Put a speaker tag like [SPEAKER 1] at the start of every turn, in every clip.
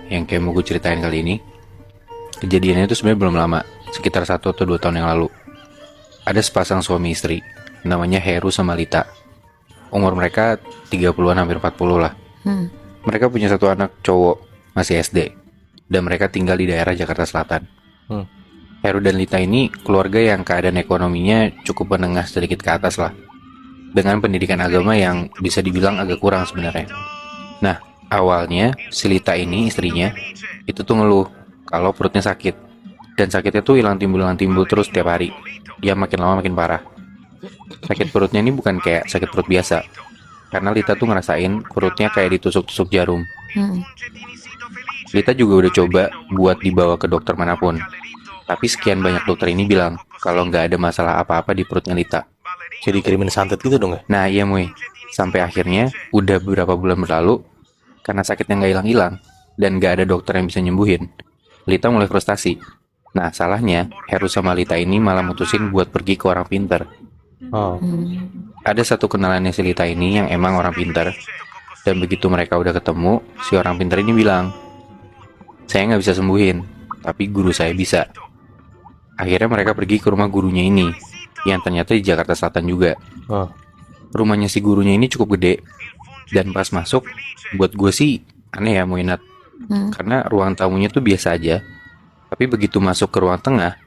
[SPEAKER 1] Yang kayak mau gue ceritain kali ini, kejadiannya itu sebenarnya belum lama, sekitar 1 atau 2 tahun yang lalu. Ada sepasang suami istri, namanya Heru sama Lita. Umur mereka 30-an hampir 40 lah. Mereka punya satu anak cowok, masih SD. Dan mereka tinggal di daerah Jakarta Selatan. Heru dan Lita ini keluarga yang keadaan ekonominya cukup menengah sedikit ke atas lah. Dengan pendidikan agama yang bisa dibilang agak kurang sebenarnya. Nah, awalnya si Lita ini, istrinya, itu tuh ngeluh kalau perutnya sakit. Dan sakitnya tuh hilang timbul terus tiap hari. Ya makin lama makin parah. Sakit perutnya ini bukan kayak sakit perut biasa. Karena Lita tuh ngerasain perutnya kayak ditusuk-tusuk jarum. Lita juga udah coba buat dibawa ke dokter manapun. Tapi sekian banyak dokter ini bilang kalau nggak ada masalah apa-apa di perutnya Lita.
[SPEAKER 2] Jadi dikirimin santet gitu dong ya?
[SPEAKER 1] Nah iya Muy, sampai akhirnya udah beberapa bulan berlalu, karena sakitnya nggak hilang-hilang dan nggak ada dokter yang bisa nyembuhin, Lita mulai frustasi. Nah salahnya, Heru sama Lita ini malah mutusin buat pergi ke orang pinter. Ada satu kenalannya si Lita ini yang emang orang pinter. Dan begitu mereka udah ketemu, si orang pinter ini bilang, saya nggak bisa sembuhin, tapi guru saya bisa. Akhirnya mereka pergi ke rumah gurunya ini, yang ternyata di Jakarta Selatan juga. Rumahnya si gurunya ini cukup gede. Dan pas masuk, buat gue sih aneh ya Muinat. Karena ruang tamunya tuh biasa aja. Tapi begitu masuk ke ruang tengah,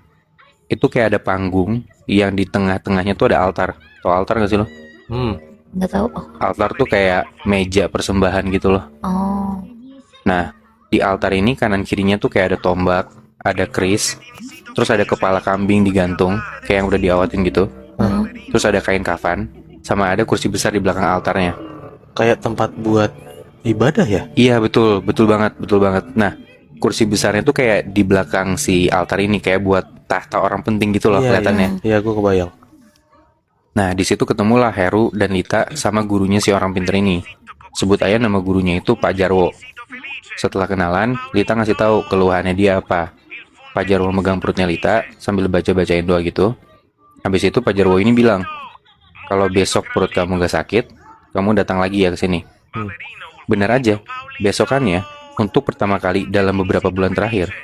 [SPEAKER 1] itu kayak ada panggung yang di tengah-tengahnya tuh ada altar. Tau altar gak sih lo?
[SPEAKER 3] Nggak tahu.
[SPEAKER 1] Altar tuh kayak meja persembahan gitu loh.
[SPEAKER 3] Oh.
[SPEAKER 1] Nah, di altar ini kanan kirinya tuh kayak ada tombak, ada keris, terus ada kepala kambing digantung, kayak yang udah diawatin gitu. Terus ada kain kafan, sama ada kursi besar di belakang altarnya.
[SPEAKER 2] Kayak tempat buat ibadah ya?
[SPEAKER 1] Iya betul, betul banget. Nah, kursi besarnya tuh kayak di belakang si altar ini, kayak buat tahta orang penting gitu loh kelihatannya.
[SPEAKER 2] Iya, gue kebayang.
[SPEAKER 1] Nah, di situ ketemulah Heru dan Lita sama gurunya si orang pinter ini. Sebut aja nama gurunya itu Pak Jarwo. Setelah kenalan, Lita ngasih tahu keluhannya dia apa. Pak Jarwo megang perutnya Lita sambil baca-bacain doa gitu. Habis itu Pak Jarwo ini bilang, kalau besok perut kamu gak sakit, kamu datang lagi ya ke sini. Bener aja, besokannya, untuk pertama kali dalam beberapa bulan terakhir,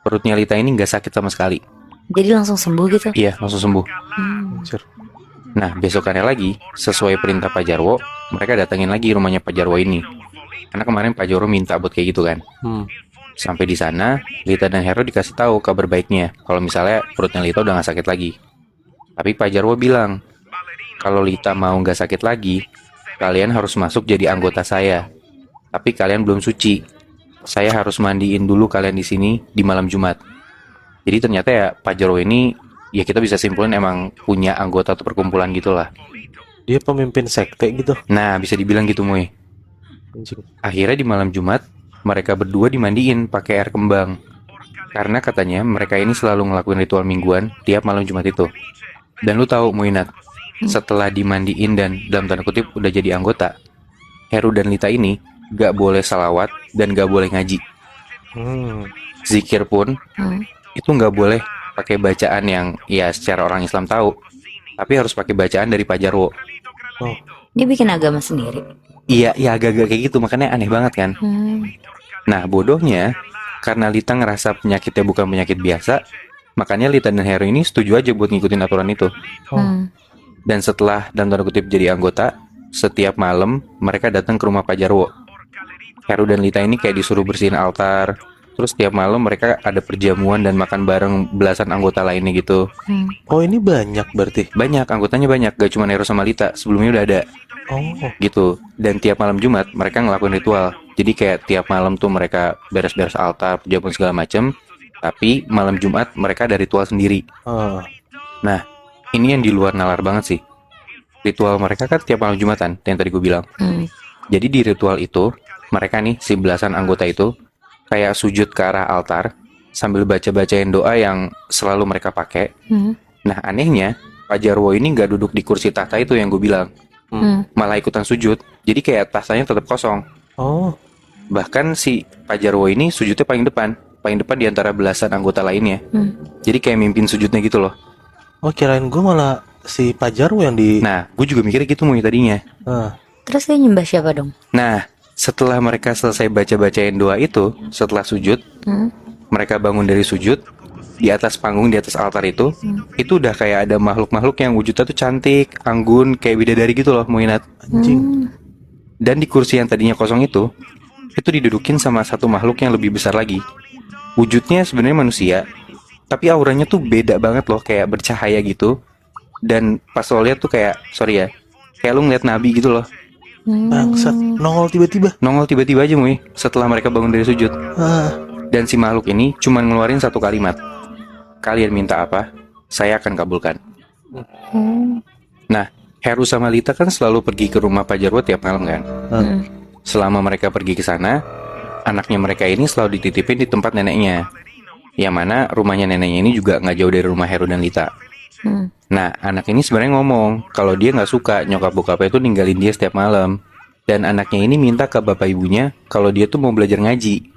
[SPEAKER 1] perutnya Lita ini gak sakit sama sekali.
[SPEAKER 3] Jadi langsung sembuh gitu?
[SPEAKER 1] Iya, langsung sembuh. Nah, besokannya lagi, sesuai perintah Pak Jarwo, mereka datangin lagi rumahnya Pak Jarwo ini. Karena kemarin Pak Jarwo minta buat kayak gitu kan. Sampai di sana, Lita dan Heru dikasih tahu kabar baiknya, kalau misalnya perutnya Lita udah gak sakit lagi. Tapi Pak Jarwo bilang, kalau Lita mau gak sakit lagi, kalian harus masuk jadi anggota saya. Tapi kalian belum suci. Saya harus mandiin dulu kalian di sini di malam Jumat. Jadi ternyata ya Pak Jarwo ini, ya kita bisa simpulin emang punya anggota atau perkumpulan gitulah.
[SPEAKER 2] Dia pemimpin sekte gitu.
[SPEAKER 1] Nah, bisa dibilang gitu Moy. Akhirnya di malam Jumat, mereka berdua dimandiin pakai air kembang. Karena katanya mereka ini selalu ngelakuin ritual mingguan tiap malam Jumat itu. Dan lu tahu Muinat, setelah dimandiin dan dalam tanda kutip udah jadi anggota, Heru dan Lita ini gak boleh salawat dan gak boleh ngaji. Zikir pun itu gak boleh pakai bacaan yang ya secara orang Islam tahu, tapi harus pakai bacaan dari Pak Jarwo.
[SPEAKER 3] Dia bikin agama sendiri.
[SPEAKER 1] Iya, ya agak-agak kayak gitu, makanya aneh banget kan. Nah, bodohnya, karena Lita ngerasa penyakitnya bukan penyakit biasa, makanya Lita dan Heru ini setuju aja buat ngikutin aturan itu. Dan setelah dan tanda kutip jadi anggota, setiap malam mereka datang ke rumah Pak Jarwo. Heru dan Lita ini kayak disuruh bersihin altar. Terus tiap malam mereka ada perjamuan dan makan bareng belasan anggota lainnya gitu.
[SPEAKER 2] Oh, ini banyak berarti?
[SPEAKER 1] Banyak, anggotanya banyak, gak cuma Heru sama Lita, sebelumnya udah ada. Gitu. Dan tiap malam Jumat mereka ngelakuin ritual. Jadi kayak tiap malam tuh mereka beres-beres altar, perjamuan segala macem. Tapi malam Jumat mereka ada ritual sendiri. Nah, ini yang di luar nalar banget sih. Ritual mereka kan tiap malam Jumatan, yang tadi gue bilang. Jadi di ritual itu, mereka nih, si belasan anggota itu kayak sujud ke arah altar sambil baca-bacain doa yang selalu mereka pakai. Nah, anehnya Pak Jarwo ini nggak duduk di kursi tahta itu yang gue bilang, malah ikutan sujud. Jadi kayak tahtanya tetap kosong. Bahkan si Pak Jarwo ini sujudnya paling depan di antara belasan anggota lainnya. Jadi kayak mimpin sujudnya gitu loh.
[SPEAKER 2] Oh, kirain gue malah si Pak Jarwo yang di...
[SPEAKER 1] Nah, gue juga mikirnya gitu Muy tadinya.
[SPEAKER 3] Terus dia nyembah siapa dong?
[SPEAKER 1] Nah, Setelah mereka selesai baca-bacain doa itu, setelah sujud, mereka bangun dari sujud. Di atas panggung, di atas altar itu udah kayak ada makhluk-makhluk yang wujudnya tuh cantik, anggun, kayak bidadari gitu loh, Muinat.
[SPEAKER 2] Anjing.
[SPEAKER 1] Dan di kursi yang tadinya kosong itu didudukin sama satu makhluk yang lebih besar lagi. Wujudnya sebenarnya manusia, tapi auranya tuh beda banget loh, kayak bercahaya gitu. Dan pas lo lihat tuh kayak, sorry ya, kayak lo ngeliat nabi gitu loh.
[SPEAKER 2] Bangsat, nongol tiba-tiba.
[SPEAKER 1] Nongol tiba-tiba aja Mui, setelah mereka bangun dari sujud.
[SPEAKER 2] Ah,
[SPEAKER 1] Dan si makhluk ini cuman ngeluarin satu kalimat. Kalian minta apa, saya akan kabulkan. Nah, Heru sama Lita kan selalu pergi ke rumah Pak Jarwo tiap malam kan. Selama mereka pergi ke sana, anaknya mereka ini selalu dititipin di tempat neneknya. Yang mana rumahnya neneknya ini juga nggak jauh dari rumah Heru dan Lita. Nah, anak ini sebenarnya ngomong kalau dia nggak suka nyokap bokapnya itu ninggalin dia setiap malam. Dan anaknya ini minta ke bapak ibunya kalau dia tuh mau belajar ngaji.